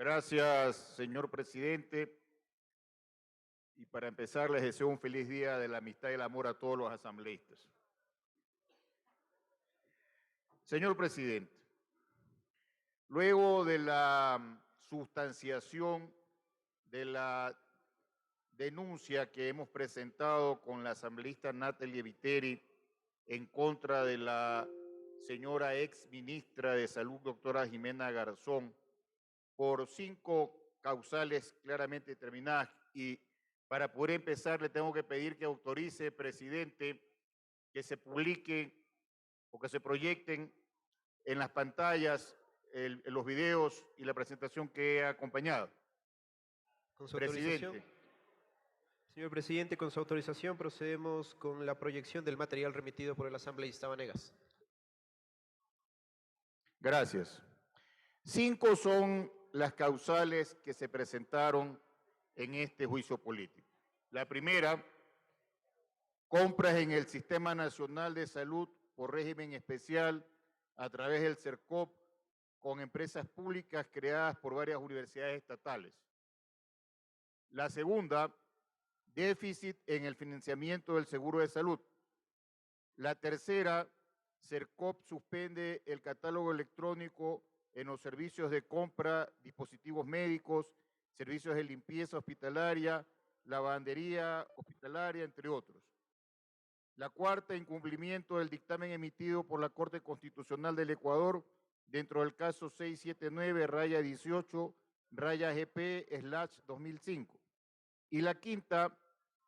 Gracias, señor presidente. Y para empezar, les deseo un feliz día de la amistad y el amor a todos los asambleístas. Señor presidente, luego de la sustanciación de la denuncia que hemos presentado con la asambleísta Natalie Viteri en contra de la señora ex ministra de Salud, doctora Jimena Garzón, por 5 causales claramente determinadas. Y para poder empezar, le tengo que pedir que autorice, presidente, que se publiquen o que se proyecten en las pantallas los videos y la presentación que he acompañado. Con su autorización. Presidente. Señor presidente, con su autorización procedemos con la proyección del material remitido por el asambleísta Vanegas. Gracias. 5 son las causales que se presentaron en este juicio político. La primera, compras en el Sistema Nacional de Salud por régimen especial a través del CERCOP con empresas públicas creadas por varias universidades estatales. La segunda, déficit en el financiamiento del seguro de salud. La tercera, CERCOP suspende el catálogo electrónico en los servicios de compra, dispositivos médicos, servicios de limpieza hospitalaria, lavandería hospitalaria, entre otros. La cuarta, incumplimiento del dictamen emitido por la Corte Constitucional del Ecuador dentro del caso 679-18-GP/2005. Y la quinta,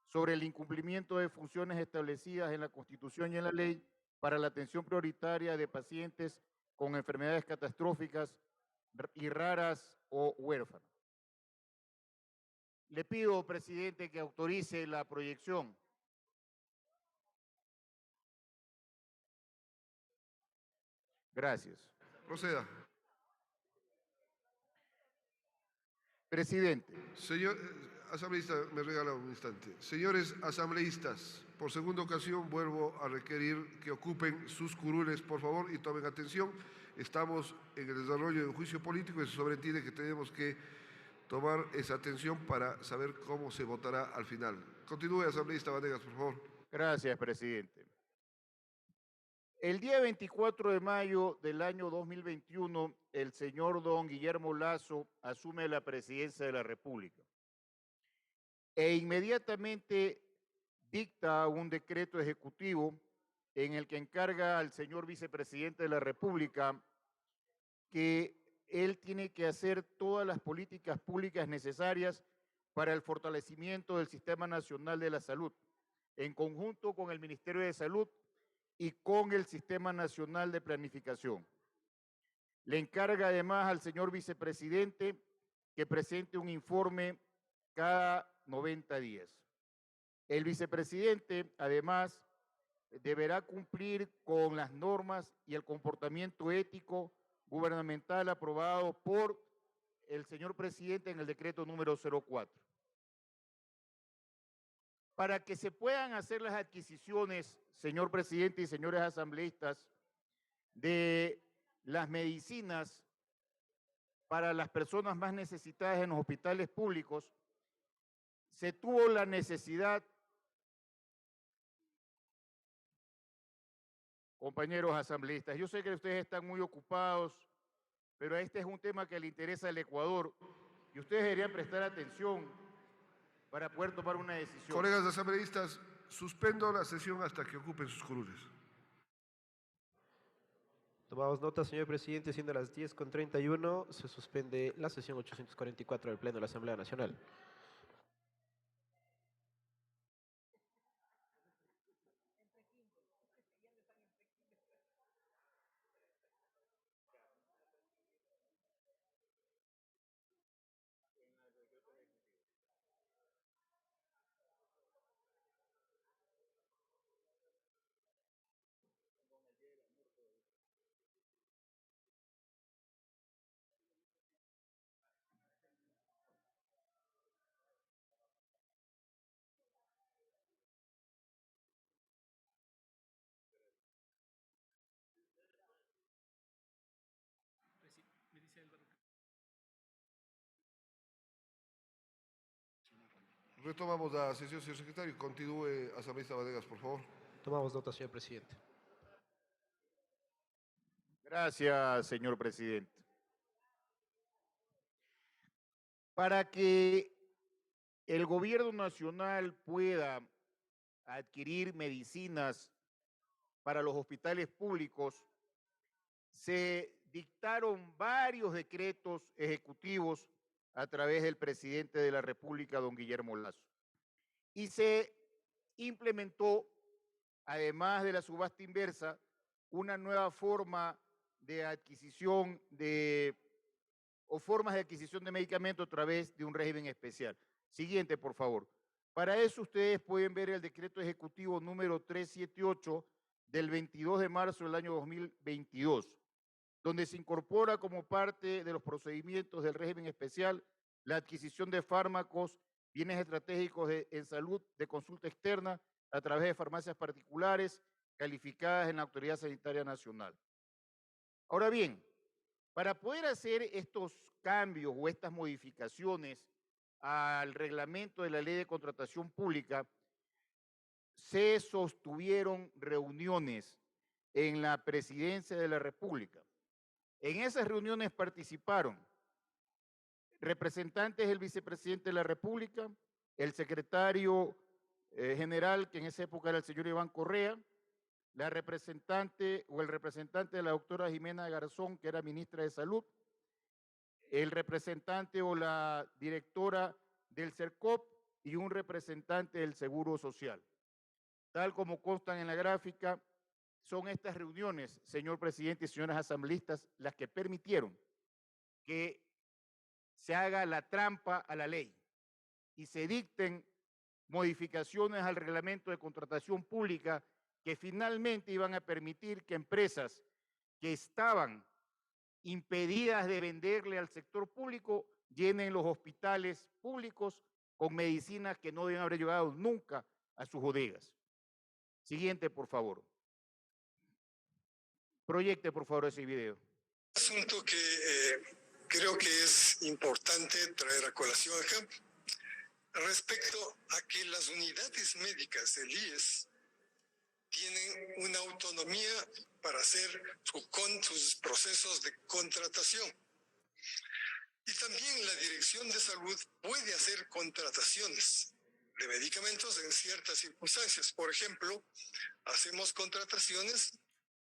sobre el incumplimiento de funciones establecidas en la Constitución y en la ley para la atención prioritaria de pacientes con enfermedades catastróficas y raras o huérfanos. Le pido, presidente, que autorice la proyección. Gracias. Proceda. Presidente. Señor asambleísta, me regala un instante. Señores asambleístas, por segunda ocasión vuelvo a requerir que ocupen sus curules, por favor, y tomen atención. Estamos en el desarrollo de un juicio político y se sobreentiende que tenemos que tomar esa atención para saber cómo se votará al final. Continúe, asambleísta Vanegas, por favor. Gracias, presidente. El día 24 de mayo del año 2021, el señor don Guillermo Lasso asume la presidencia de la República e inmediatamente dicta un decreto ejecutivo en el que encarga al señor vicepresidente de la República que él tiene que hacer todas las políticas públicas necesarias para el fortalecimiento del Sistema Nacional de la Salud, en conjunto con el Ministerio de Salud y con el Sistema Nacional de Planificación. Le encarga además al señor vicepresidente que presente un informe cada 90 días. El vicepresidente, además, deberá cumplir con las normas y el comportamiento ético gubernamental aprobado por el señor presidente en el decreto número 04. Para que se puedan hacer las adquisiciones, señor presidente y señores asambleístas, de las medicinas para las personas más necesitadas en los hospitales públicos, se tuvo la necesidad, compañeros asambleístas, yo sé que ustedes están muy ocupados, pero este es un tema que le interesa al Ecuador y ustedes deberían prestar atención para poder tomar una decisión. Colegas asambleístas, suspendo la sesión hasta que ocupen sus curules. Tomamos nota, señor presidente, siendo las 10:31, se suspende la sesión 844 del Pleno de la Asamblea Nacional. Retomamos la sesión, señor secretario. Continúe, asambleísta Vanegas, por favor. Tomamos nota, señor presidente. Gracias, señor presidente. Para que el gobierno nacional pueda adquirir medicinas para los hospitales públicos, se dictaron varios decretos ejecutivos a través del presidente de la República, don Guillermo Lasso. Y se implementó, además de la subasta inversa, una nueva forma de adquisición o formas de adquisición de medicamentos a través de un régimen especial. Siguiente, por favor. Para eso ustedes pueden ver el decreto ejecutivo número 378 del 22 de marzo del año 2022, donde se incorpora como parte de los procedimientos del régimen especial la adquisición de fármacos, bienes estratégicos en salud de consulta externa a través de farmacias particulares calificadas en la Autoridad Sanitaria Nacional. Ahora bien, para poder hacer estos cambios o estas modificaciones al reglamento de la Ley de Contratación Pública, se sostuvieron reuniones en la Presidencia de la República. En esas reuniones participaron representantes del vicepresidente de la República, el secretario general, que en esa época era el señor Iván Correa, la representante o el representante de la doctora Jimena Garzón, que era ministra de Salud, el representante o la directora del CERCOP y un representante del Seguro Social. Tal como constan en la gráfica, son estas reuniones, señor presidente y señores asambleístas, las que permitieron que se haga la trampa a la ley y se dicten modificaciones al reglamento de contratación pública que finalmente iban a permitir que empresas que estaban impedidas de venderle al sector público llenen los hospitales públicos con medicinas que no deben haber llegado nunca a sus bodegas. Siguiente, por favor. Proyecte, por favor, ese video. Asunto que creo que es importante traer a colación acá, respecto a que las unidades médicas del IES tienen una autonomía para hacer sus procesos de contratación. Y también la Dirección de Salud puede hacer contrataciones de medicamentos en ciertas circunstancias. Por ejemplo, hacemos contrataciones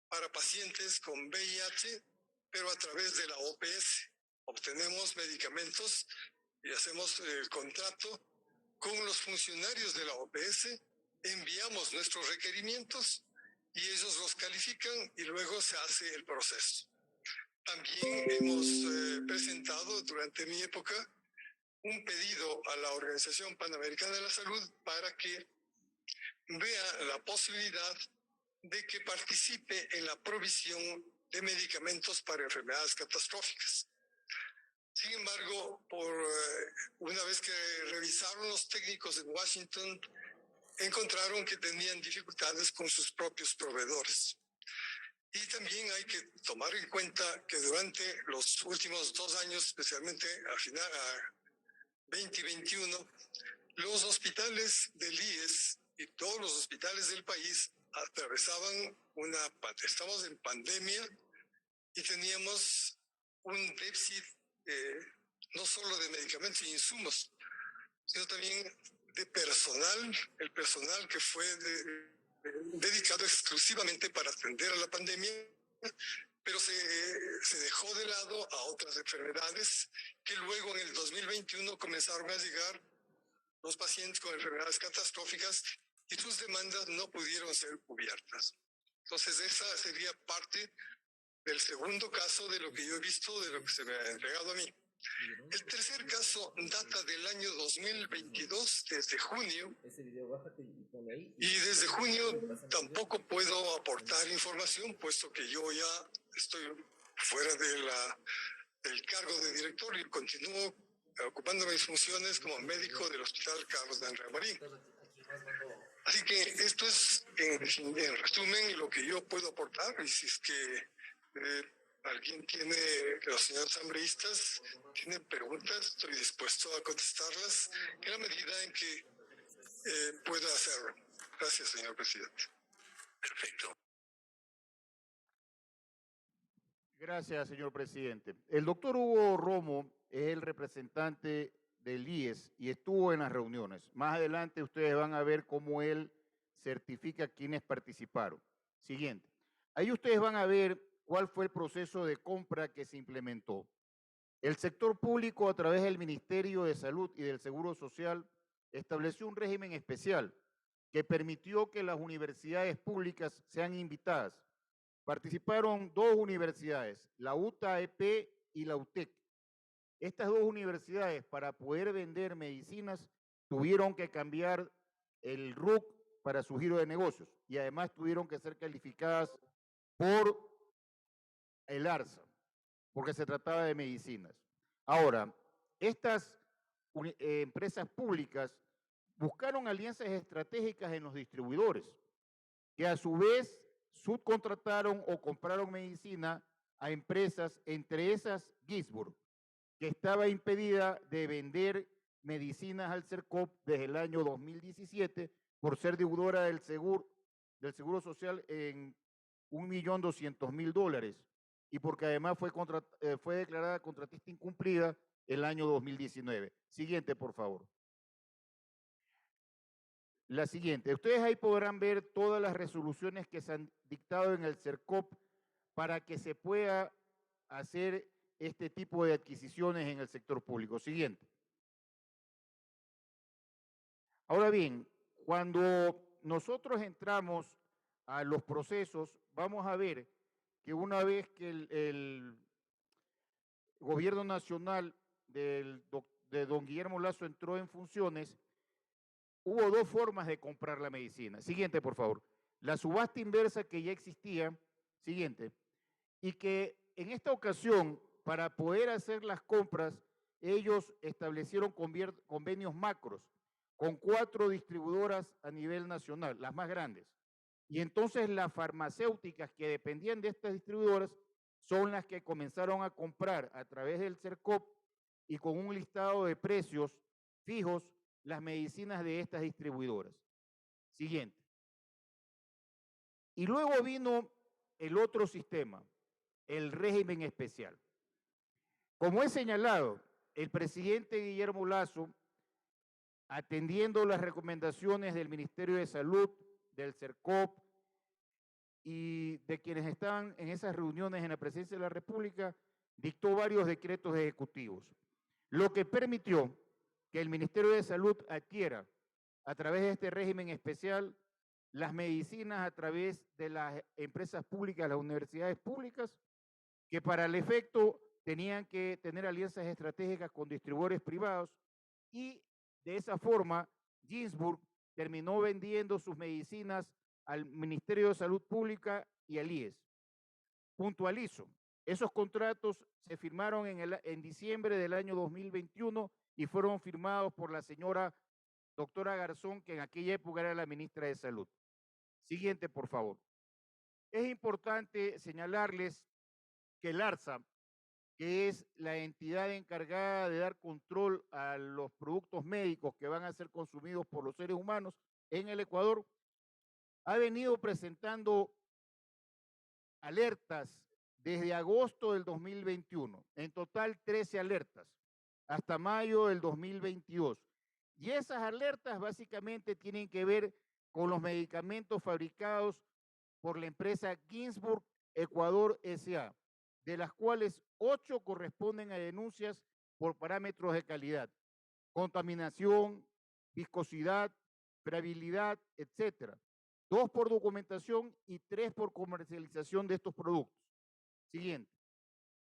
para pacientes con VIH, pero a través de la OPS. Obtenemos medicamentos y hacemos el contrato con los funcionarios de la OPS, enviamos nuestros requerimientos y ellos los califican y luego se hace el proceso. También hemos presentado durante mi época un pedido a la Organización Panamericana de la Salud para que vea la posibilidad de que participe en la provisión de medicamentos para enfermedades catastróficas. Sin embargo, una vez que revisaron los técnicos en Washington, encontraron que tenían dificultades con sus propios proveedores. Y también hay que tomar en cuenta que durante los últimos 2 años, especialmente a 2021, los hospitales del IES y todos los hospitales del país atravesaban estamos en pandemia y teníamos un déficit no solo de medicamentos e insumos, sino también de personal, el personal que fue dedicado exclusivamente para atender a la pandemia, pero se dejó de lado a otras enfermedades que luego en el 2021 comenzaron a llegar los pacientes con enfermedades catastróficas y sus demandas no pudieron ser cubiertas. Entonces esa sería parte del segundo caso de lo que yo he visto, de lo que se me ha entregado a mí. El tercer caso data del año 2022, desde junio, y desde junio tampoco puedo aportar información, puesto que yo ya estoy fuera del cargo de director y continúo ocupando mis funciones como médico del Hospital Carlos de Andrea Marín. Así que esto es, en resumen, lo que yo puedo aportar, y si es que alguien tiene, los señores asambleístas tienen preguntas, estoy dispuesto a contestarlas en la medida en que pueda hacerlo. Gracias, señor presidente. Perfecto. Gracias, señor presidente. El doctor Hugo Romo es el representante del IES y estuvo en las reuniones. Más adelante ustedes van a ver cómo él certifica quiénes participaron. Siguiente. Ahí ustedes van a ver cuál fue el proceso de compra que se implementó. El sector público, a través del Ministerio de Salud y del Seguro Social, estableció un régimen especial que permitió que las universidades públicas sean invitadas. Participaron dos universidades, la UTAEP y la UTEC. Estas dos universidades, para poder vender medicinas, tuvieron que cambiar el RUC para su giro de negocios y además tuvieron que ser calificadas por el ARSA, porque se trataba de medicinas. Ahora, estas empresas públicas buscaron alianzas estratégicas en los distribuidores, que a su vez subcontrataron o compraron medicina a empresas, entre esas Ginsburg, que estaba impedida de vender medicinas al CERCOP desde el año 2017 por ser deudora del Seguro Social en $1.200.000 y porque además fue declarada contratista incumplida el año 2019. Siguiente, por favor. La siguiente. Ustedes ahí podrán ver todas las resoluciones que se han dictado en el CERCOP para que se pueda hacer este tipo de adquisiciones en el sector público. Siguiente. Ahora bien, cuando nosotros entramos a los procesos, vamos a ver que una vez que el gobierno nacional de don Guillermo Lasso entró en funciones, hubo dos formas de comprar la medicina. Siguiente, por favor. La subasta inversa que ya existía, siguiente, y que en esta ocasión, para poder hacer las compras, ellos establecieron convenios macros con 4 distribuidoras a nivel nacional, las más grandes. Y entonces las farmacéuticas que dependían de estas distribuidoras son las que comenzaron a comprar a través del CERCOP y con un listado de precios fijos las medicinas de estas distribuidoras. Siguiente. Y luego vino el otro sistema, el régimen especial. Como he señalado, el presidente Guillermo Lasso, atendiendo las recomendaciones del Ministerio de Salud, del CERCOP y de quienes estaban en esas reuniones en la Presidencia de la República, dictó varios decretos ejecutivos, lo que permitió que el Ministerio de Salud adquiera a través de este régimen especial las medicinas a través de las empresas públicas, las universidades públicas, que para el efecto tenían que tener alianzas estratégicas con distribuidores privados y de esa forma Ginsburg terminó vendiendo sus medicinas al Ministerio de Salud Pública y al IES. Puntualizo, esos contratos se firmaron en diciembre del año 2021 y fueron firmados por la señora doctora Garzón, que en aquella época era la ministra de Salud. Siguiente, por favor. Es importante señalarles que el ARSA, que es la entidad encargada de dar control a los productos médicos que van a ser consumidos por los seres humanos en el Ecuador, ha venido presentando alertas desde agosto del 2021, en total 13 alertas, hasta mayo del 2022. Y esas alertas básicamente tienen que ver con los medicamentos fabricados por la empresa Ginsburg Ecuador S.A., de las cuales 8 corresponden a denuncias por parámetros de calidad, contaminación, viscosidad, permeabilidad, etcétera. 2 por documentación y 3 por comercialización de estos productos. Siguiente.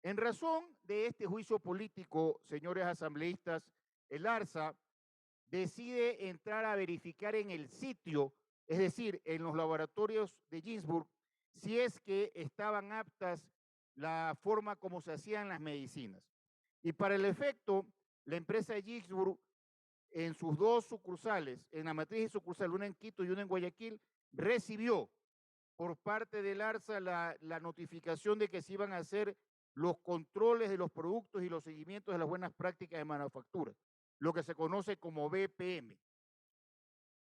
En razón de este juicio político, señores asambleístas, el ARSA decide entrar a verificar en el sitio, es decir, en los laboratorios de Ginsburg, si es que estaban aptas la forma como se hacían las medicinas. Y para el efecto, la empresa Ginsburg, en sus 2 sucursales, en la matriz y sucursal, una en Quito y una en Guayaquil, recibió por parte del ARSA la notificación de que se iban a hacer los controles de los productos y los seguimientos de las buenas prácticas de manufactura, lo que se conoce como BPM.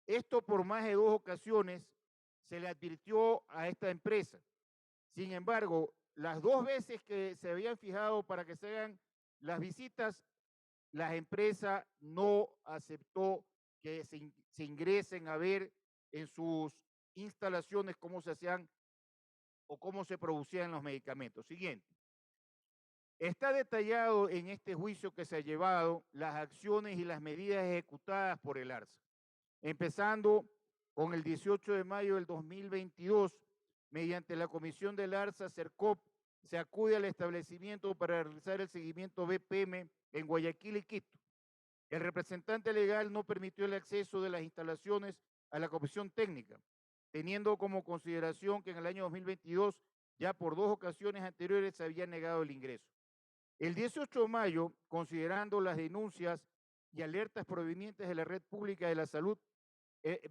Esto por más de 2 ocasiones se le advirtió a esta empresa. Sin embargo, las 2 veces que se habían fijado para que se hagan las visitas, la empresa no aceptó que se ingresen a ver en sus instalaciones cómo se hacían o cómo se producían los medicamentos. Siguiente. Está detallado en este juicio que se ha llevado las acciones y las medidas ejecutadas por el ARSA, empezando con el 18 de mayo del 2022, mediante la comisión del ARSA CERCOP, se acude al establecimiento para realizar el seguimiento BPM en Guayaquil y Quito. El representante legal no permitió el acceso de las instalaciones a la comisión técnica, teniendo como consideración que en el año 2022 ya por 2 ocasiones anteriores se había negado el ingreso. El 18 de mayo, considerando las denuncias y alertas provenientes de la red pública de la salud,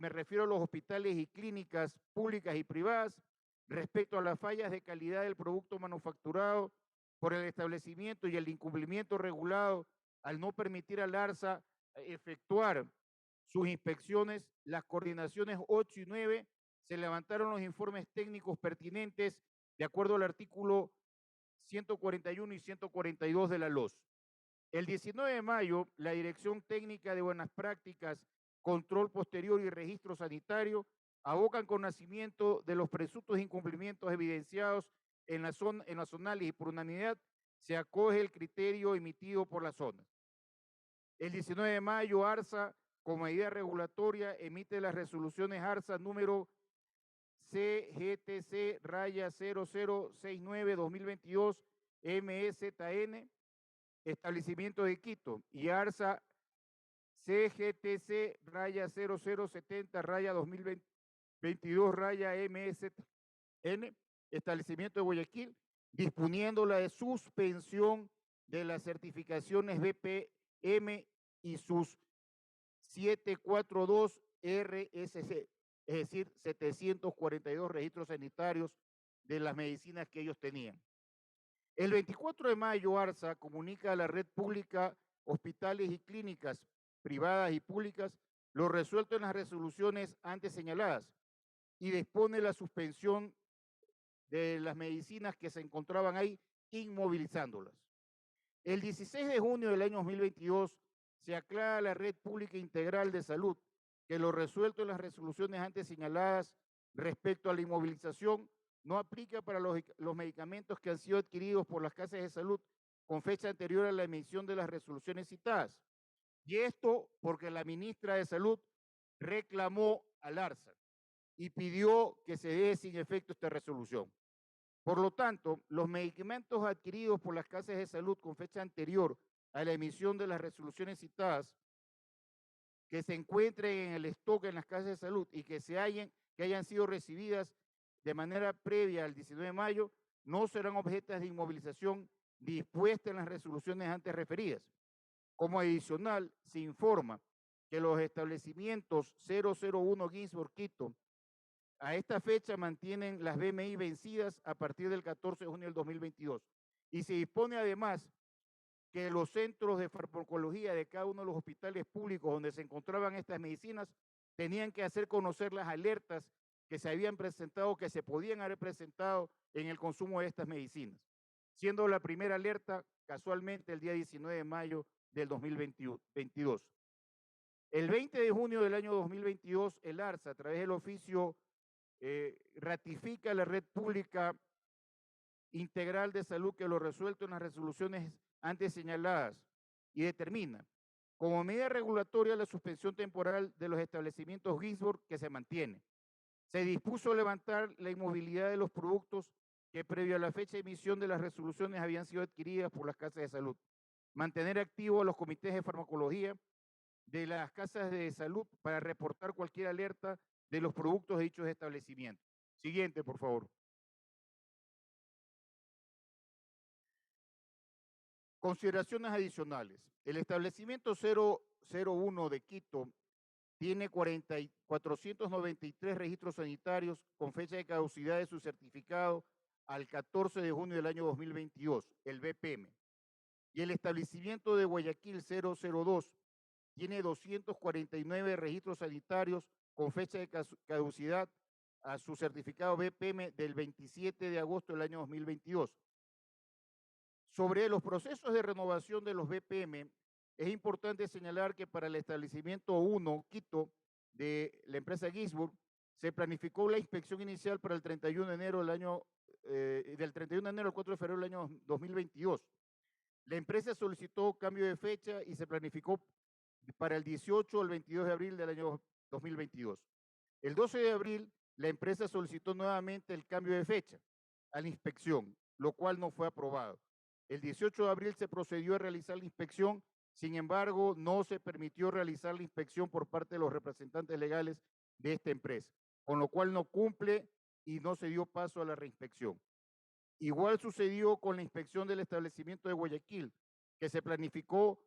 me refiero a los hospitales y clínicas públicas y privadas, respecto a las fallas de calidad del producto manufacturado por el establecimiento y el incumplimiento regulado al no permitir al ARSA efectuar sus inspecciones, las coordinaciones 8 y 9 se levantaron los informes técnicos pertinentes de acuerdo al artículo 141 y 142 de la LOS. El 19 de mayo, la Dirección Técnica de Buenas Prácticas, Control Posterior y Registro Sanitario abocan conocimiento de los presuntos incumplimientos evidenciados en la zonal y por unanimidad se acoge el criterio emitido por la zona. El 19 de mayo, ARSA, como medida regulatoria, emite las resoluciones ARSA número CGTC-0069-2022 MSTN, establecimiento de Quito, y ARSA CGTC-0070-2022-MSTN, establecimiento de Guayaquil, disponiendo la de suspensión de las certificaciones BPM y sus 742 RSC, es decir, 742 registros sanitarios de las medicinas que ellos tenían. El 24 de mayo, ARSA comunica a la red pública, hospitales y clínicas privadas y públicas lo resuelto en las resoluciones antes señaladas y dispone la suspensión de las medicinas que se encontraban ahí, inmovilizándolas. El 16 de junio del año 2022 se aclara a la red pública integral de salud que lo resuelto en las resoluciones antes señaladas respecto a la inmovilización no aplica para los medicamentos que han sido adquiridos por las casas de salud con fecha anterior a la emisión de las resoluciones citadas. Y esto porque la ministra de Salud reclamó al ARSA y pidió que se deje sin efecto esta resolución. Por lo tanto, los medicamentos adquiridos por las casas de salud con fecha anterior a la emisión de las resoluciones citadas, que se encuentren en el stock en las casas de salud y que hayan sido recibidas de manera previa al 19 de mayo, no serán objetos de inmovilización dispuesta en las resoluciones antes referidas. Como adicional, se informa que los establecimientos 001 Ginsburg Quito a esta fecha mantienen las BMI vencidas a partir del 14 de junio del 2022 y se dispone además que los centros de farmacología de cada uno de los hospitales públicos donde se encontraban estas medicinas tenían que hacer conocer las alertas que se habían presentado, que se podían haber presentado en el consumo de estas medicinas, siendo la primera alerta casualmente el día 19 de mayo del 2022. El 20 de junio del año 2022, el ARSA, a través del oficio, ratifica la red pública integral de salud que lo resuelto en las resoluciones antes señaladas y determina como medida regulatoria la suspensión temporal de los establecimientos Ginsburg que se mantiene. Se dispuso levantar la inmovilidad de los productos que previo a la fecha de emisión de las resoluciones habían sido adquiridas por las casas de salud. Mantener activos a los comités de farmacología de las casas de salud para reportar cualquier alerta de los productos de dichos establecimientos. Siguiente, por favor. Consideraciones adicionales. El establecimiento 001 de Quito tiene 493 registros sanitarios con fecha de caducidad de su certificado al 14 de junio del año 2022, el BPM. Y el establecimiento de Guayaquil 002 tiene 249 registros sanitarios con fecha de caducidad a su certificado BPM del 27 de agosto del año 2022. Sobre los procesos de renovación de los BPM, es importante señalar que para el establecimiento 1, Quito, de la empresa Ginsburg, se planificó la inspección inicial para el 31 de enero del año, del 31 de enero al 4 de febrero del año 2022. La empresa solicitó cambio de fecha y se planificó para el 18 al 22 de abril del año 2022. El 12 de abril, la empresa solicitó nuevamente el cambio de fecha a la inspección, lo cual no fue aprobado. El 18 de abril se procedió a realizar la inspección, sin embargo, no se permitió realizar la inspección por parte de los representantes legales de esta empresa, con lo cual no cumple y no se dio paso a la reinspección. Igual sucedió con la inspección del establecimiento de Guayaquil, que se planificó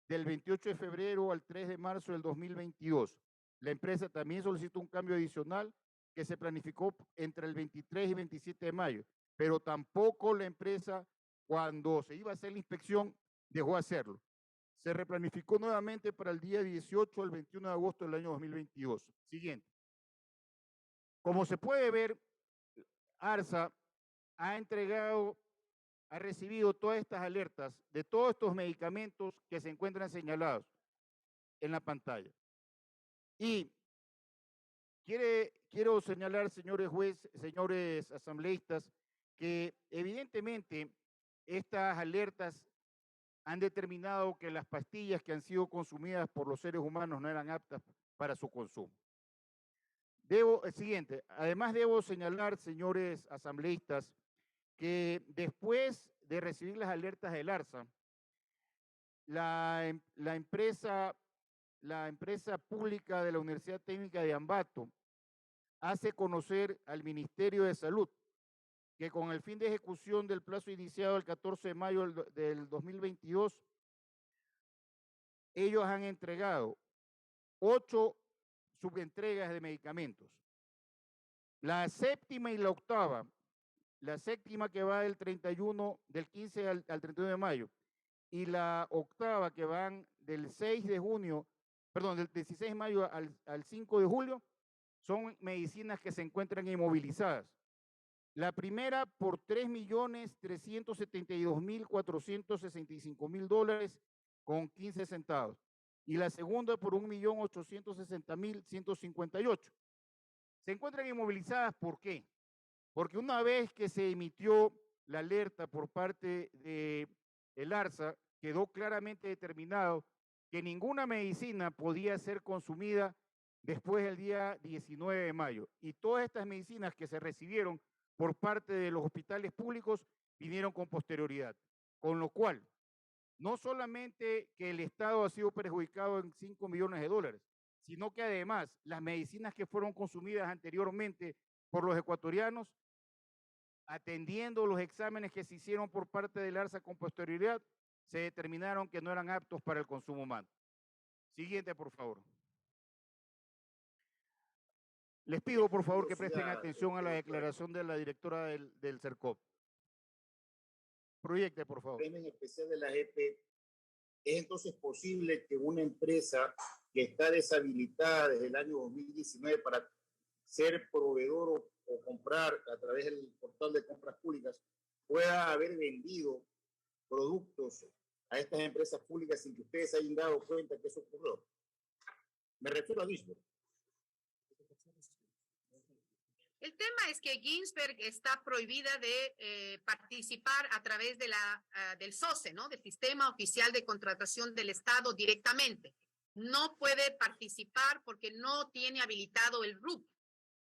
del 28 de febrero al 3 de marzo del 2022. La empresa también solicitó un cambio adicional que se planificó entre el 23 y 27 de mayo, pero tampoco la empresa, cuando se iba a hacer la inspección, dejó de hacerlo. Se replanificó nuevamente para el día 18 al 21 de agosto del año 2022. Siguiente. Como se puede ver, ARSA ha recibido todas estas alertas de todos estos medicamentos que se encuentran señalados en la pantalla. Y quiero señalar, señores jueces, señores asambleístas, que evidentemente estas alertas han determinado que las pastillas que han sido consumidas por los seres humanos no eran aptas para su consumo. Además debo señalar, señores asambleístas, que después de recibir las alertas del ARSA, la empresa pública de la Universidad Técnica de Ambato hace conocer al Ministerio de Salud que con el fin de ejecución del plazo iniciado el 14 de mayo del 2022, ellos han entregado 8 subentregas de medicamentos. La séptima y la octava, la séptima que va del 15 al 31 de mayo, y la octava que van del 6 de junio, perdón, del 16 de mayo al 5 de julio, son medicinas que se encuentran inmovilizadas. La primera por $3.372.465 con 15 centavos. Y la segunda por $1.860.158. Se encuentran inmovilizadas, ¿por qué? Porque una vez que se emitió la alerta por parte del ARSA, quedó claramente determinado que ninguna medicina podía ser consumida después del día 19 de mayo. Y todas estas medicinas que se recibieron por parte de los hospitales públicos vinieron con posterioridad. Con lo cual, no solamente que el Estado ha sido perjudicado en $5 millones, sino que además las medicinas que fueron consumidas anteriormente por los ecuatorianos, atendiendo los exámenes que se hicieron por parte del ARSA con posterioridad, se determinaron que no eran aptos para el consumo humano. Siguiente, por favor. Les pido, por favor, que presten atención a la declaración de la directora del CERCOP. Proyecte, por favor. En especial de la JEP, ¿es entonces posible que una empresa que está deshabilitada desde el año 2019 para ser proveedor o comprar a través del portal de compras públicas pueda haber vendido productos a estas empresas públicas sin que ustedes hayan dado cuenta que eso ocurrió? Me refiero a Ginsburg. El tema es que Ginsburg está prohibida de participar a través de del SOCE, ¿no? Del Sistema Oficial de Contratación del Estado directamente. No puede participar porque no tiene habilitado el RUP,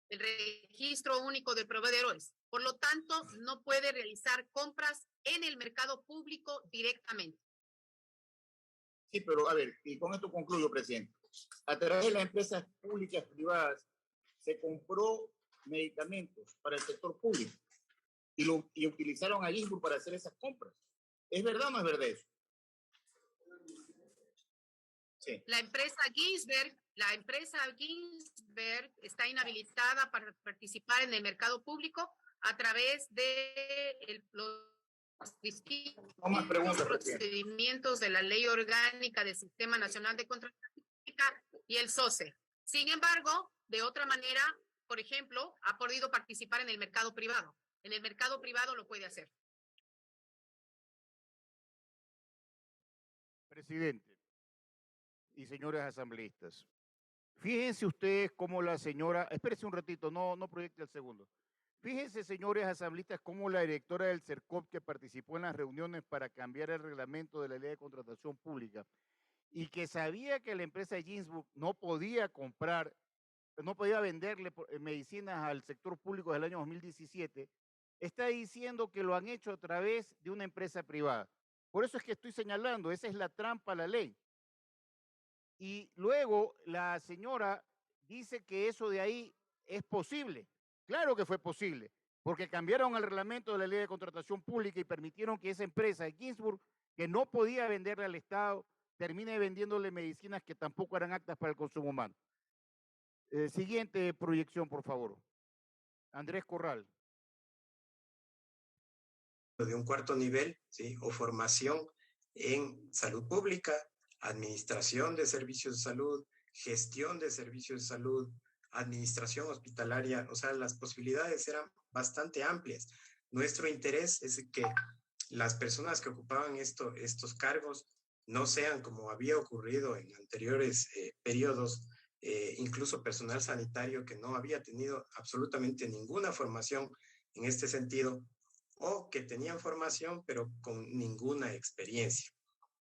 el Registro Único de Proveedores. Por lo tanto, no puede realizar compras en el mercado público directamente. Sí, pero a ver, y con esto concluyo, presidente. A través de las empresas públicas privadas se compró medicamentos para el sector público y utilizaron a Ginsburg para hacer esas compras. ¿Es verdad o no es verdad eso? Sí. La empresa Ginsburg está inhabilitada para participar en el mercado público a través de los distintos procedimientos de la Ley Orgánica del Sistema Nacional de Contratación Pública y el SOCE. Sin embargo, de otra manera, por ejemplo, ha podido participar en el mercado privado. En el mercado privado lo puede hacer. Presidente y señores asambleístas, fíjense ustedes cómo la señora, espérese un ratito, no proyecte el segundo. Fíjense, señores asambleístas, cómo la directora del CERCOP, que participó en las reuniones para cambiar el reglamento de la ley de contratación pública y que sabía que la empresa Ginsburg no podía comprar, no podía venderle medicinas al sector público del año 2017, está diciendo que lo han hecho a través de una empresa privada. Por eso es que estoy señalando, esa es la trampa a la ley. Y luego la señora dice que eso de ahí es posible. Claro que fue posible, porque cambiaron el reglamento de la ley de contratación pública y permitieron que esa empresa de Ginsburg, que no podía venderle al Estado, termine vendiéndole medicinas que tampoco eran aptas para el consumo humano. Siguiente proyección, por favor. Andrés Corral. De un cuarto nivel, ¿sí? O formación en salud pública, administración de servicios de salud, gestión de servicios de salud, administración hospitalaria, o sea, las posibilidades eran bastante amplias. Nuestro interés es que las personas que ocupaban estos cargos no sean, como había ocurrido en anteriores periodos, incluso personal sanitario que no había tenido absolutamente ninguna formación en este sentido, o que tenían formación pero con ninguna experiencia.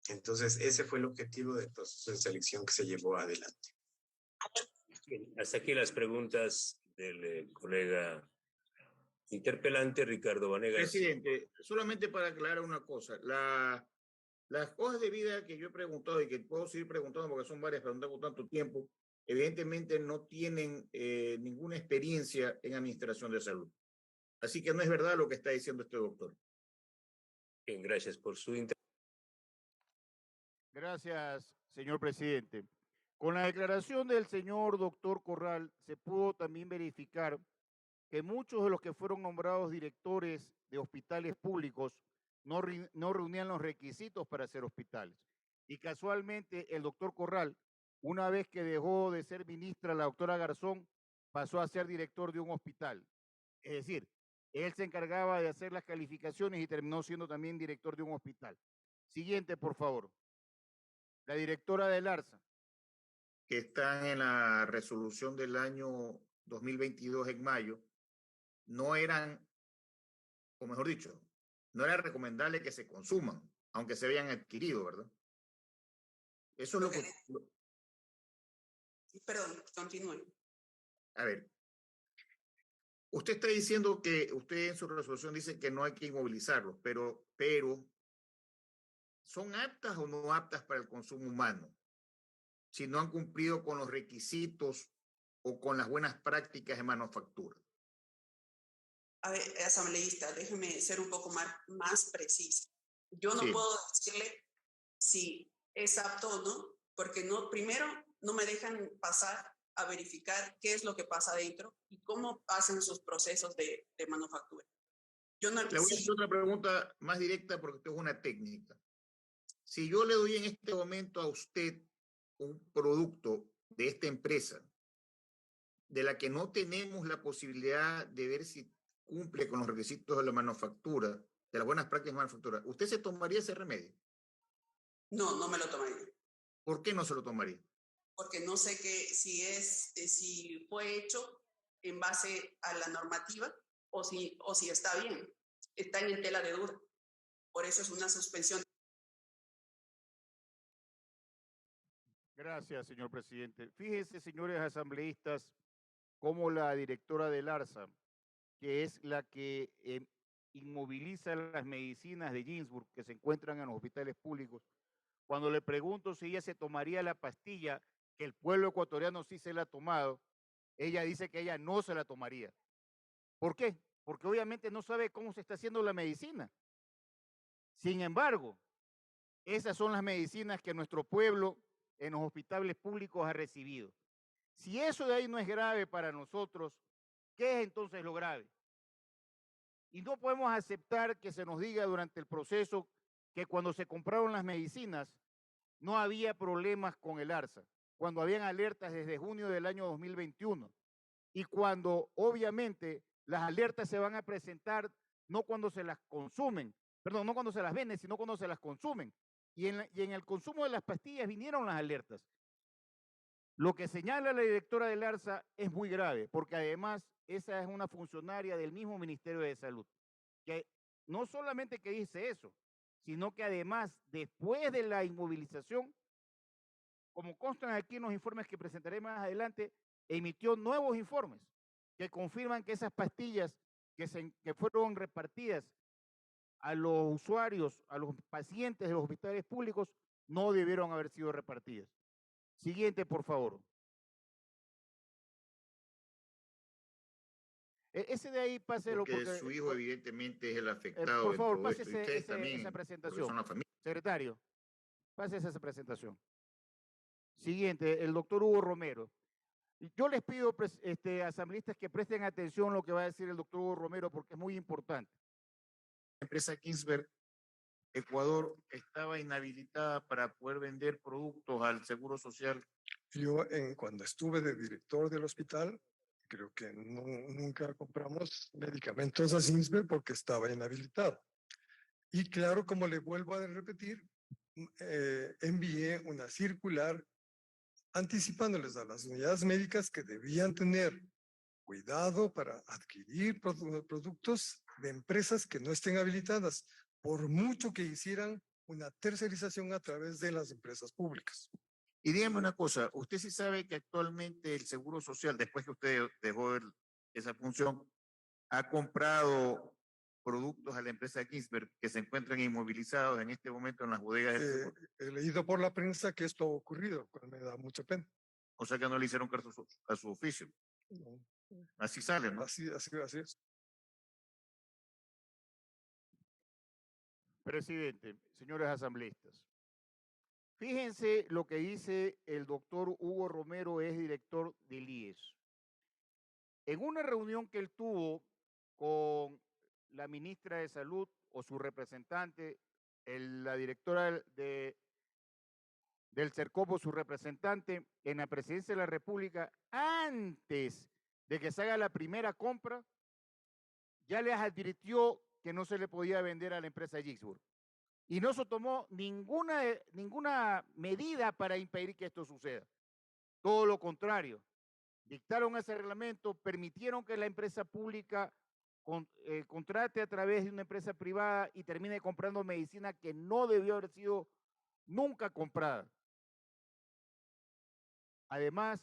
Entonces, ese fue el objetivo del proceso de selección que se llevó adelante. Hasta aquí las preguntas del colega interpelante Ricardo Vanegas. Presidente, solamente para aclarar una cosa, las hojas de vida que yo he preguntado y que puedo seguir preguntando porque son varias, pero no tengo tanto tiempo, evidentemente no tienen ninguna experiencia en administración de salud. Así que no es verdad lo que está diciendo este doctor. Bien, gracias por su intervención. Gracias, señor presidente. Con la declaración del señor doctor Corral, se pudo también verificar que muchos de los que fueron nombrados directores de hospitales públicos no reunían los requisitos para ser hospitales. Y casualmente el doctor Corral, una vez que dejó de ser ministra la doctora Garzón, pasó a ser director de un hospital. Es decir, él se encargaba de hacer las calificaciones y terminó siendo también director de un hospital. Siguiente, por favor. La directora del ARSA. Que están en la resolución del año 2022 en mayo, no eran, o mejor dicho, no era recomendable que se consuman, aunque se habían adquirido, ¿verdad? Eso es lo que... Perdón, continúe. A ver, usted está diciendo que usted en su resolución dice que no hay que inmovilizarlos, pero ¿son aptas o no aptas para el consumo humano? Si no han cumplido con los requisitos o con las buenas prácticas de manufactura. A ver, asambleísta, déjeme ser un poco más precisa. Yo no puedo decirle si es apto o no, porque primero no me dejan pasar a verificar qué es lo que pasa adentro y cómo hacen sus procesos de manufactura. Le voy a hacer otra pregunta más directa porque esto es una técnica. Si yo le doy en este momento a usted un producto de esta empresa de la que no tenemos la posibilidad de ver si cumple con los requisitos de la manufactura, de las buenas prácticas de manufactura, ¿usted se tomaría ese remedio? No, no me lo tomaría. ¿Por qué no se lo tomaría? Porque no sé si fue hecho en base a la normativa o si está bien. Está en tela de duda. Por eso es una suspensión. Gracias, señor presidente. Fíjense, señores asambleístas, cómo la directora del ARSA, que es la que inmoviliza las medicinas de Ginsburg que se encuentran en los hospitales públicos, cuando le pregunto si ella se tomaría la pastilla, que el pueblo ecuatoriano sí se la ha tomado, ella dice que ella no se la tomaría. ¿Por qué? Porque obviamente no sabe cómo se está haciendo la medicina. Sin embargo, esas son las medicinas que nuestro pueblo en los hospitales públicos ha recibido. Si eso de ahí no es grave para nosotros, ¿qué es entonces lo grave? Y no podemos aceptar que se nos diga durante el proceso que cuando se compraron las medicinas no había problemas con el ARSA, cuando habían alertas desde junio del año 2021. y cuando obviamente las alertas se van a presentar no cuando se las consumen, perdón, no cuando se las venden, sino cuando se las consumen. Y en el consumo de las pastillas vinieron las alertas. Lo que señala la directora del ARSA es muy grave, porque además esa es una funcionaria del mismo Ministerio de Salud, que no solamente que dice eso, sino que además, después de la inmovilización, como constan aquí en los informes que presentaré más adelante, emitió nuevos informes que confirman que esas pastillas que fueron repartidas a los usuarios, a los pacientes de los hospitales públicos, no debieron haber sido repartidas. Siguiente, por favor. Ese de ahí, páselo. Porque su hijo evidentemente es el afectado por de favor, todo pase esto. Y ustedes también, esa porque presentación. son la familia. Secretario, pase esa presentación. Siguiente, el doctor Hugo Romero. Yo les pido, asambleístas, que presten atención a lo que va a decir el doctor Hugo Romero, porque es muy importante. La empresa Ginsberg Ecuador estaba inhabilitada para poder vender productos al Seguro Social. Yo, cuando estuve de director del hospital, creo que nunca compramos medicamentos a Ginsberg porque estaba inhabilitado. Y claro, como le vuelvo a repetir, envié una circular anticipándoles a las unidades médicas que debían tener cuidado para adquirir productos de empresas que no estén habilitadas, por mucho que hicieran una tercerización a través de las empresas públicas. Y dígame una cosa, usted sí sabe que actualmente el Seguro Social, después que usted dejó esa función, ha comprado productos a la empresa Ginsberg que se encuentran inmovilizados en este momento en las bodegas del Seguro. He leído por la prensa que esto ha ocurrido, cual me da mucha pena. O sea que no le hicieron caso a su oficio. No. Así sale, ¿no? Así es. Presidente, señores asambleístas, fíjense lo que dice el doctor Hugo Romero, es director del IES. En una reunión que él tuvo con la ministra de Salud o su representante, la directora del CERCOP o su representante en la presidencia de la República, antes de que se haga la primera compra, ya les advirtió que no se le podía vender a la empresa Ginsberg. Y no se tomó ninguna medida para impedir que esto suceda. Todo lo contrario, dictaron ese reglamento, permitieron que la empresa pública contrate a través de una empresa privada y termine comprando medicina que no debió haber sido nunca comprada. Además,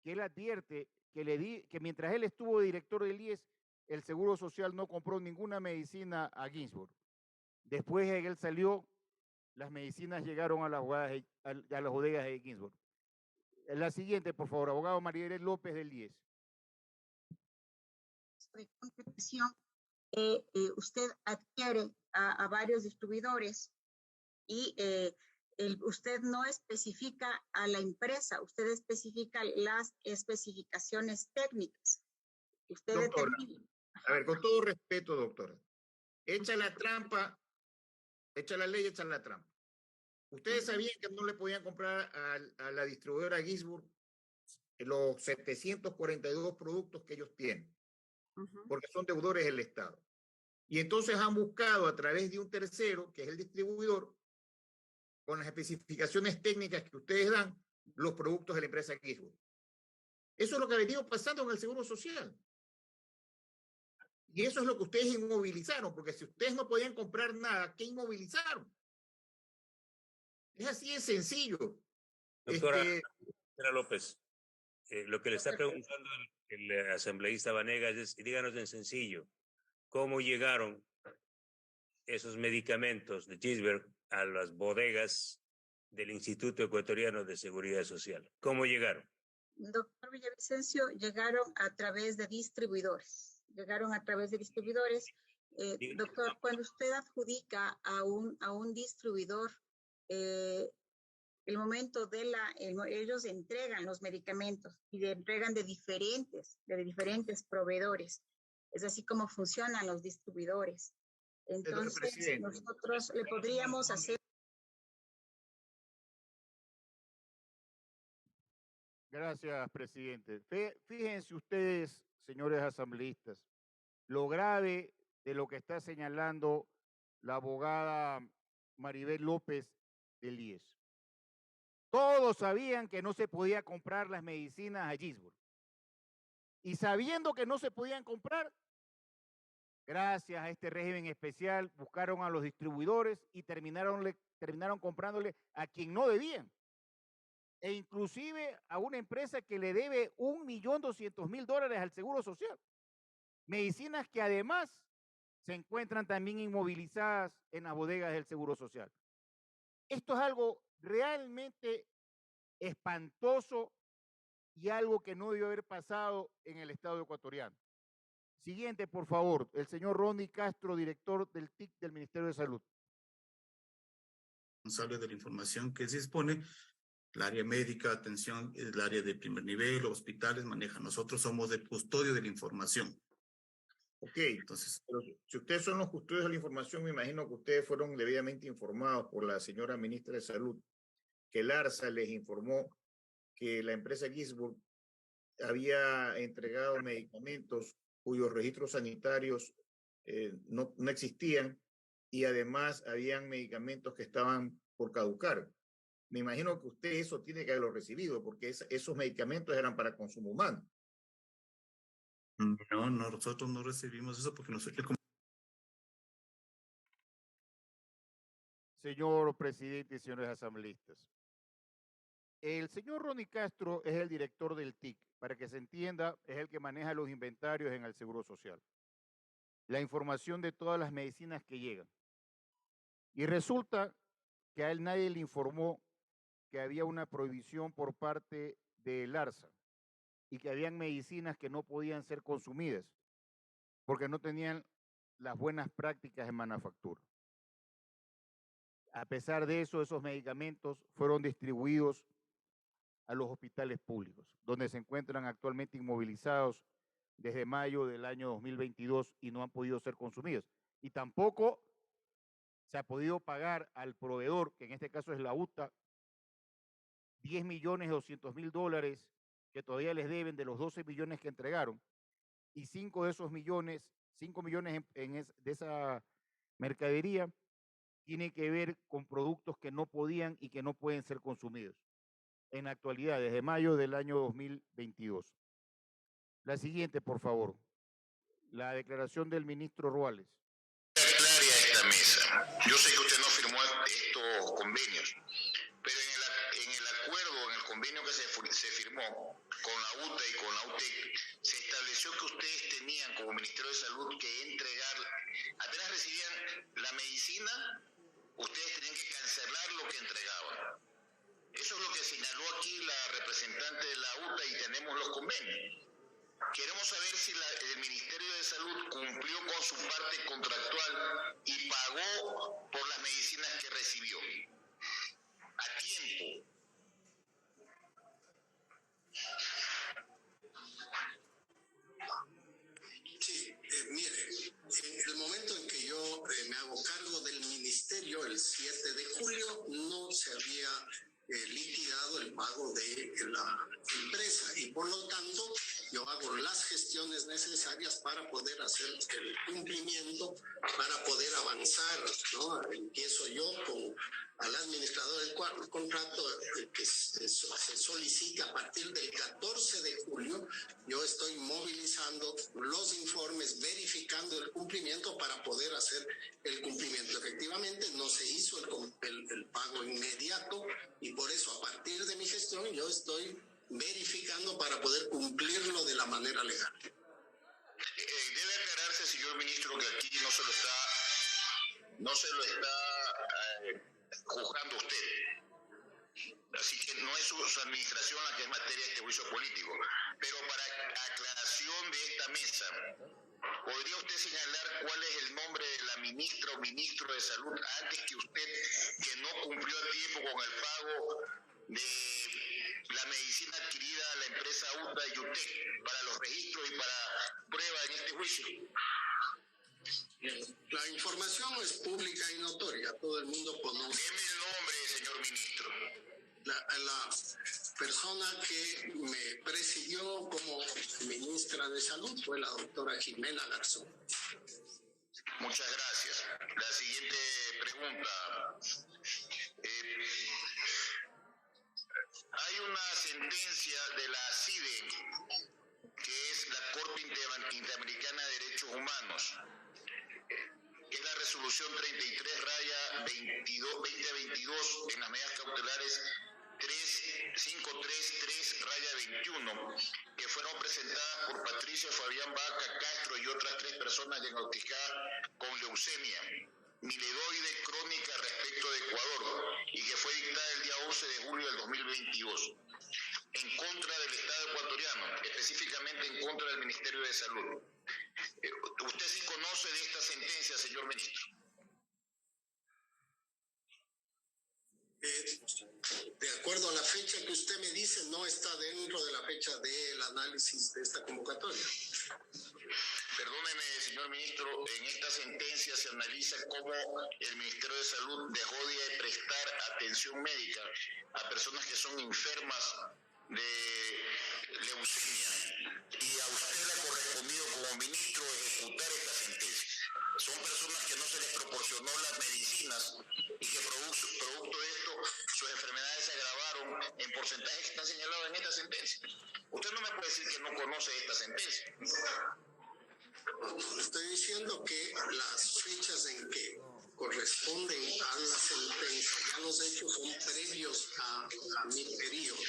que él advierte que mientras él estuvo director del IES, el Seguro Social no compró ninguna medicina a Ginsberg. Después de que él salió, las medicinas llegaron a las bodegas de Ginsberg. La siguiente, por favor, abogado Mariel López del IES. De competición, usted adquiere a varios distribuidores y usted no especifica a la empresa, usted especifica las especificaciones técnicas. Usted determina. A ver, con todo respeto, doctora, echa la trampa, echa la ley, echa la trampa. Ustedes sabían que no le podían comprar a la distribuidora Ginsberg los 742 productos que ellos tienen, porque son deudores del Estado. Y entonces han buscado a través de un tercero, que es el distribuidor, con las especificaciones técnicas que ustedes dan, los productos de la empresa Ginsberg. Eso es lo que ha venido pasando en el Seguro Social. Y eso es lo que ustedes inmovilizaron, porque si ustedes no podían comprar nada, ¿qué inmovilizaron? Es así de sencillo. Doctora López, lo que le está preguntando el asambleísta Vanegas es, díganos en sencillo, ¿cómo llegaron esos medicamentos de Ginsberg a las bodegas del Instituto Ecuatoriano de Seguridad Social? ¿Cómo llegaron? Doctor Villavicencio, llegaron a través de distribuidores. Doctor, cuando usted adjudica a un distribuidor, el momento ellos entregan los medicamentos y le entregan de diferentes proveedores. Es así como funcionan los distribuidores. Entonces, nosotros le podríamos hacer. Gracias, presidente. Fíjense ustedes, señores asambleístas, lo grave de lo que está señalando la abogada Maribel López del IES. Todos sabían que no se podía comprar las medicinas a Gisborne. Y sabiendo que no se podían comprar, gracias a este régimen especial, buscaron a los distribuidores y terminaron comprándole a quien no debían. E inclusive a una empresa que le debe $1.200.000 al Seguro Social. Medicinas que además se encuentran también inmovilizadas en las bodegas del Seguro Social. Esto es algo realmente espantoso y algo que no debió haber pasado en el Estado ecuatoriano. Siguiente, por favor, el señor Ronnie Castro, director del TIC del Ministerio de Salud. Responsable de la información que se dispone, el área médica, atención, el área de primer nivel, hospitales maneja. Nosotros somos el custodio de la información. Ok, entonces, pero si ustedes son los custodios de la información, me imagino que ustedes fueron debidamente informados por la señora ministra de Salud, que el ARSA les informó que la empresa Gisborne había entregado medicamentos cuyos registros sanitarios no existían y además habían medicamentos que estaban por caducar. Me imagino que usted eso tiene que haberlo recibido porque esos medicamentos eran para consumo humano. No, nosotros no recibimos eso porque nosotros... Señor presidente y señores asambleístas, el señor Ronnie Castro es el director del TIC. Para que se entienda, es el que maneja los inventarios en el Seguro Social. La información de todas las medicinas que llegan. Y resulta que a él nadie le informó que había una prohibición por parte del ARSA y que habían medicinas que no podían ser consumidas porque no tenían las buenas prácticas en manufactura. A pesar de eso, esos medicamentos fueron distribuidos a los hospitales públicos, donde se encuentran actualmente inmovilizados desde mayo del año 2022 y no han podido ser consumidos. Y tampoco se ha podido pagar al proveedor, que en este caso es la UTA, $10.200.000 que todavía les deben de los 12 millones que entregaron, y 5 de esos millones, 5 millones de esa mercadería, tiene que ver con productos que no podían y que no pueden ser consumidos en la actualidad, desde mayo del año 2022. La siguiente, por favor. La declaración del ministro Ruales. Aclare a esta mesa. Yo sé que usted no firmó estos convenios, pero en el acuerdo, en el convenio que se firmó con la UTA y con la UTEC, se estableció que ustedes tenían como Ministerio de Salud que entregar, apenas recibían la medicina, ustedes tenían que cancelar lo que entregaban. Eso es lo que señaló aquí la representante de la UTA y tenemos los convenios. Queremos saber si el Ministerio de Salud cumplió con su parte contractual y pagó por las medicinas que recibió a tiempo. Sí, mire, en el momento en que yo me hago cargo del ministerio, el 7 de julio, no se había liquidado el pago de la empresa y por lo tanto yo hago las gestiones necesarias para poder hacer el cumplimiento, para poder avanzar, ¿no? Empiezo yo con al administrador del contrato que se solicita a partir del 14 de julio. Yo estoy movilizando los informes, verificando el cumplimiento para poder hacer el cumplimiento. Efectivamente, no se hizo el pago inmediato y por eso a partir de mi gestión yo estoy verificando para poder cumplirlo de la manera legal. Debe aclararse, señor ministro, que aquí no se lo está juzgando usted. Así que no es su administración la que es materia de este juicio político. Pero para aclaración de esta mesa, ¿podría usted señalar cuál es el nombre de la ministra o ministro de Salud antes que usted, que no cumplió a tiempo con el pago de la medicina adquirida a la empresa UTA y UTEC para los registros y para prueba en este juicio? La información es pública y notoria, todo el mundo conoce. Deme el nombre, señor ministro. la persona que me presidió como ministra de Salud fue la doctora Jimena Garzón. Muchas gracias. La siguiente pregunta. Hay una sentencia de la CIDE, que es la Corte Interamericana de Derechos Humanos, que es la resolución 33-2022 en las medidas cautelares 3533-21, que fueron presentadas por Patricia Fabián Vaca Castro y otras 3 personas diagnosticadas con leucemia miledoide crónica respecto de Ecuador y que fue dictada el día 11 de julio del 2022 en contra del Estado ecuatoriano, específicamente en contra del Ministerio de Salud. ¿Usted sí conoce de esta sentencia, señor ministro? De acuerdo a la fecha que usted me dice, no está dentro de la fecha del análisis de esta convocatoria. Perdóneme, señor ministro, en esta sentencia se analiza cómo el Ministerio de Salud dejó de prestar atención médica a personas que son enfermas de leucemia, y a usted le ha correspondido como ministro ejecutar esta sentencia. Son personas que no se les proporcionó las medicinas y que producto de esto sus enfermedades se agravaron en porcentajes que están señalados en esta sentencia. Usted no me puede decir que no conoce esta sentencia. Estoy diciendo que las fechas en que corresponden a la sentencia, ya los hechos son previos a mi periodo,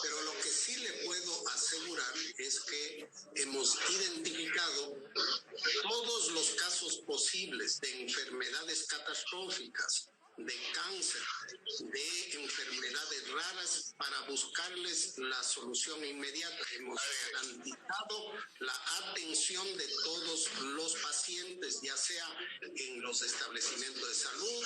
pero lo que sí le puedo asegurar es que hemos identificado todos los casos posibles de enfermedades catastróficas, de cáncer, de enfermedades raras para buscarles la solución inmediata. Hemos garantizado la atención de todos los pacientes, ya sea en los establecimientos de salud,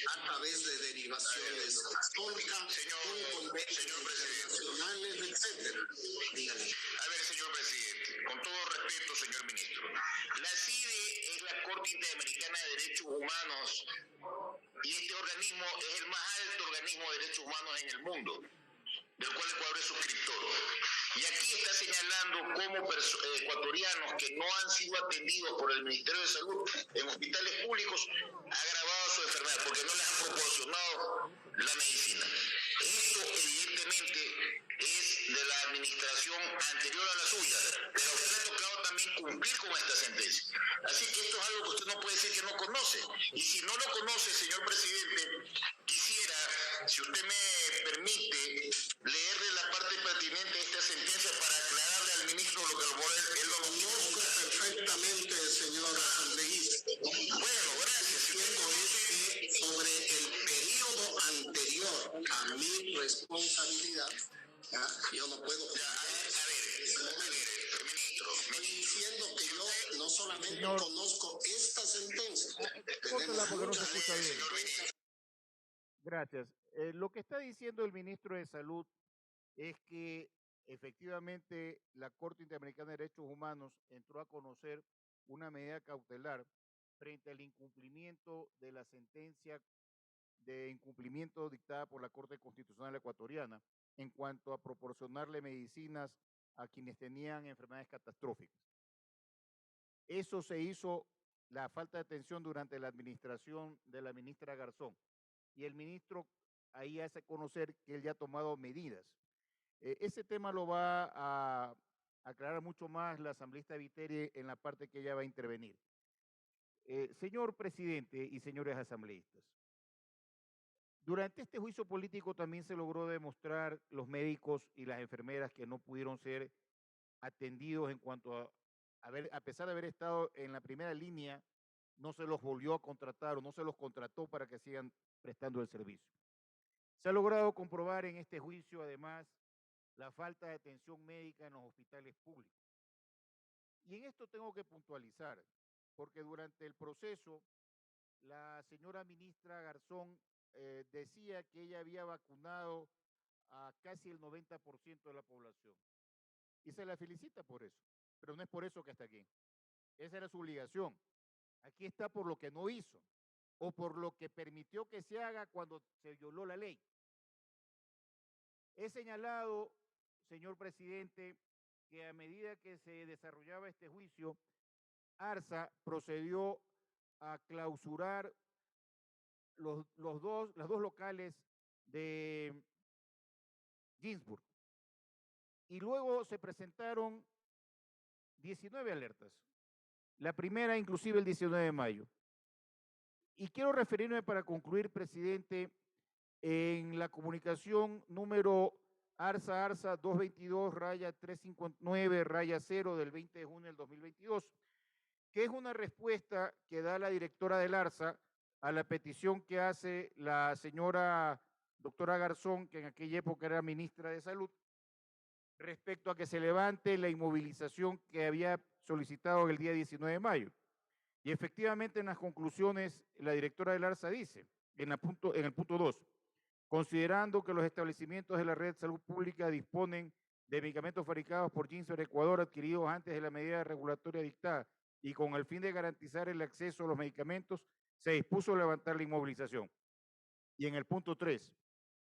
a través de derivaciones a Colca, con convenios internacionales, etcétera. Dígame. A ver, señor presidente, con todo respeto, señor ministro, la CIDE es la Corte Interamericana de Derechos Humanos y este organismo es el más alto organismo de derechos humanos en el mundo, del cual Ecuador es suscriptor. Y aquí está señalando cómo ecuatorianos que no han sido atendidos por el Ministerio de Salud en hospitales públicos ha agravado su enfermedad porque no les han proporcionado la medicina. Esto evidentemente es de la administración anterior a la suya, pero a usted le ha tocado también cumplir con esta sentencia. Así que esto es algo que usted no puede decir que no conoce. Y si no lo conoce, señor presidente, quisiera, si usted me permite, leerle la parte pertinente de esta sentencia para aclararle al ministro lo que él lo conozco perfectamente, señor asambleísta. Bueno, gracias. Diciendo es que sobre el periodo anterior a mi responsabilidad, yo no puedo. Ministro. Estoy diciendo que yo no solamente Señor, conozco esta sentencia. Córtela porque no se muchas escucha bien. sentencias. Gracias. Lo que está diciendo el ministro de Salud es que efectivamente la Corte Interamericana de Derechos Humanos entró a conocer una medida cautelar frente al incumplimiento de la sentencia de incumplimiento dictada por la Corte Constitucional Ecuatoriana en cuanto a proporcionarle medicinas a quienes tenían enfermedades catastróficas. Eso se hizo, la falta de atención, durante la administración de la ministra Garzón. Y el ministro ahí hace conocer que él ya ha tomado medidas. Ese tema lo va a aclarar mucho más la asambleísta Viteri en la parte que ella va a intervenir. Señor presidente y señores asambleístas, durante este juicio político también se logró demostrar los médicos y las enfermeras que no pudieron ser atendidos en cuanto a pesar de haber estado en la primera línea, no se los volvió a contratar o no se los contrató para que sigan prestando el servicio. Se ha logrado comprobar en este juicio, además, la falta de atención médica en los hospitales públicos. Y en esto tengo que puntualizar, porque durante el proceso, la señora ministra Garzón decía que ella había vacunado a casi el 90% de la población. Y se la felicita por eso, pero no es por eso que está aquí. Esa era su obligación. Aquí está por lo que no hizo o por lo que permitió que se haga cuando se violó la ley. He señalado, señor presidente, que a medida que se desarrollaba este juicio, ARSA procedió a clausurar las dos locales de Ginsburg. Y luego se presentaron 19 alertas. La primera, inclusive, el 19 de mayo. Y quiero referirme para concluir, presidente, en la comunicación número ARSA 222-359-0 del 20 de junio del 2022, que es una respuesta que da la directora del ARSA a la petición que hace la señora doctora Garzón, que en aquella época era ministra de Salud, respecto a que se levante la inmovilización que había solicitado el día 19 de mayo. Y efectivamente en las conclusiones la directora del ARSA dice, en el punto 2, considerando que los establecimientos de la red de salud pública disponen de medicamentos fabricados por Ginsberg Ecuador adquiridos antes de la medida regulatoria dictada y con el fin de garantizar el acceso a los medicamentos, se dispuso a levantar la inmovilización. Y en el punto 3,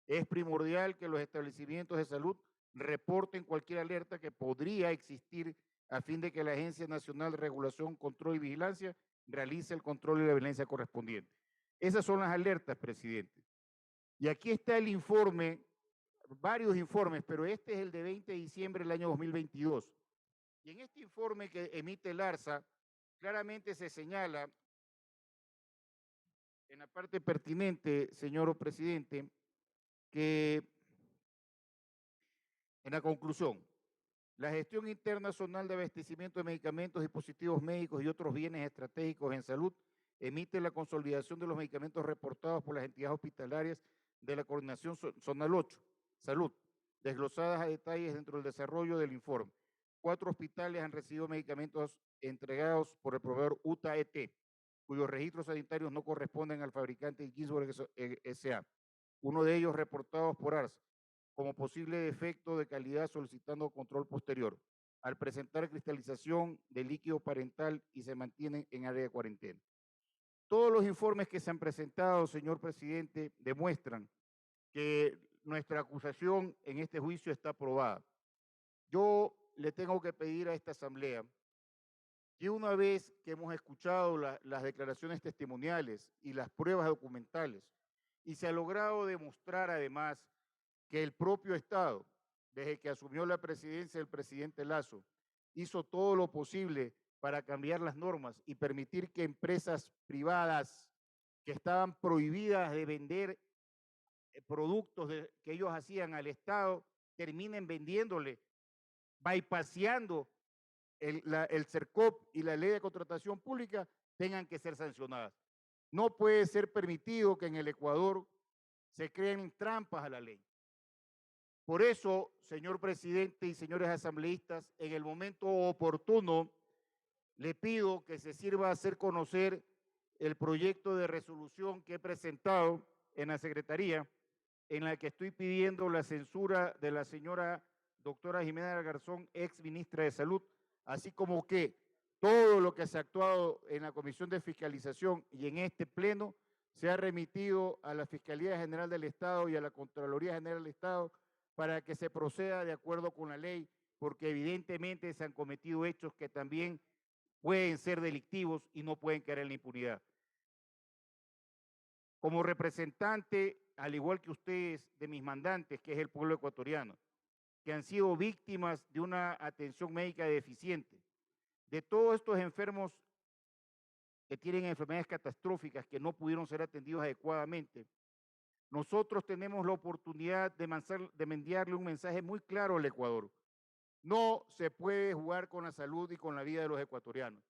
es primordial que los establecimientos de salud reporten cualquier alerta que podría existir a fin de que la Agencia Nacional de Regulación, Control y Vigilancia realice el control y la vigilancia correspondiente. Esas son las alertas, presidente. Y aquí está el informe, varios informes, pero este es el de 20 de diciembre del año 2022. Y en este informe que emite el ARSA, claramente se señala, en la parte pertinente, señor presidente, que en la conclusión, la gestión internacional de abastecimiento de medicamentos, dispositivos médicos y otros bienes estratégicos en salud emite la consolidación de los medicamentos reportados por las entidades hospitalarias de la Coordinación Zonal 8, Salud, desglosadas a detalles dentro del desarrollo del informe. 4 hospitales han recibido medicamentos entregados por el proveedor UTA-ET, cuyos registros sanitarios no corresponden al fabricante Ginsburg S.A. Uno de ellos reportados por ARSA como posible defecto de calidad solicitando control posterior, al presentar cristalización de líquido parental y se mantienen en área de cuarentena. Todos los informes que se han presentado, señor presidente, demuestran que nuestra acusación en este juicio está probada. Yo le tengo que pedir a esta asamblea que una vez que hemos escuchado las declaraciones testimoniales y las pruebas documentales y se ha logrado demostrar además que el propio Estado, desde que asumió la presidencia el presidente Lasso, hizo todo lo posible para cambiar las normas y permitir que empresas privadas que estaban prohibidas de vender productos que ellos hacían al Estado, terminen vendiéndole, bypaseando el CERCOP y la ley de contratación pública, tengan que ser sancionadas. No puede ser permitido que en el Ecuador se creen trampas a la ley. Por eso, señor presidente y señores asambleístas, en el momento oportuno, le pido que se sirva a hacer conocer el proyecto de resolución que he presentado en la Secretaría, en la que estoy pidiendo la censura de la señora doctora Jimena Garzón, ex ministra de Salud, así como que todo lo que se ha actuado en la Comisión de Fiscalización y en este pleno se ha remitido a la Fiscalía General del Estado y a la Contraloría General del Estado para que se proceda de acuerdo con la ley, porque evidentemente se han cometido hechos que también pueden ser delictivos y no pueden caer en la impunidad. Como representante, al igual que ustedes, de mis mandantes, que es el pueblo ecuatoriano, que han sido víctimas de una atención médica deficiente, de todos estos enfermos que tienen enfermedades catastróficas que no pudieron ser atendidos adecuadamente, nosotros tenemos la oportunidad de enviarle un mensaje muy claro al Ecuador. No se puede jugar con la salud y con la vida de los ecuatorianos.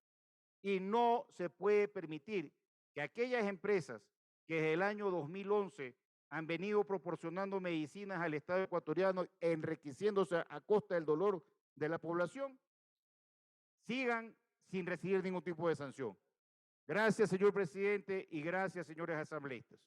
Y no se puede permitir que aquellas empresas que desde el año 2011 han venido proporcionando medicinas al Estado ecuatoriano, enriqueciéndose a costa del dolor de la población, sigan sin recibir ningún tipo de sanción. Gracias, señor presidente, y gracias, señores asambleístas.